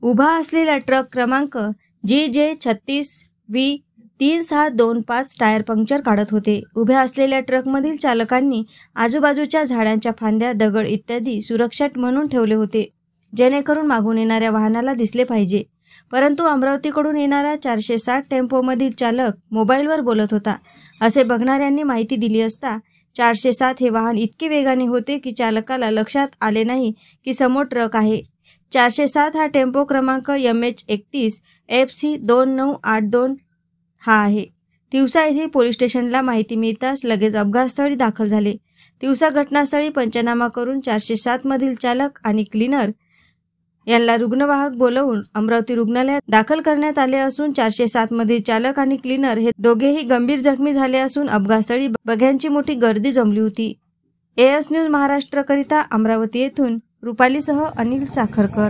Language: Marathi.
उभा असलेला ट्रक क्रमांक GJ36V3625 टायर पंक्चर काढत होते. उभ्या असलेल्या ट्रकमधील चालकांनी आजूबाजूच्या झाडांच्या फांद्या, दगड इत्यादी सुरक्षा म्हणून ठेवले होते, जेणेकरून मागून येणाऱ्या वाहनाला दिसले पाहिजे. परंतु अमरावतीकडून येणारा 460 टेम्पोमधील चालक मोबाईलवर बोलत होता, असे बघणाऱ्यांनी माहिती दिली असता 407 हे वाहन इतके वेगाने होते की चालकाला लक्षात आले नाही की समोर ट्रक आहे. 407 हा टेम्पो क्रमांक MH31FC2982 हा आहे. तिवसा येथे पोलीस स्टेशनला माहिती मिळताच लगेच अपघातस्थळी दाखल झाले. तिवसा घटनास्थळी पंचनामा करून 407 मधील चालक आणि क्लीनर यांना रुग्णवाहक बोलवून अमरावती रुग्णालयात दाखल करण्यात आले असून 407 मधील चालक आणि क्लीनर हे दोघेही गंभीर जखमी झाले असून अपघातस्थळी बघ्यांची मोठी गर्दी जमली होती. AS न्यूज महाराष्ट्रकरिता अमरावती येथून रुपालीसह अनिल साखरकर.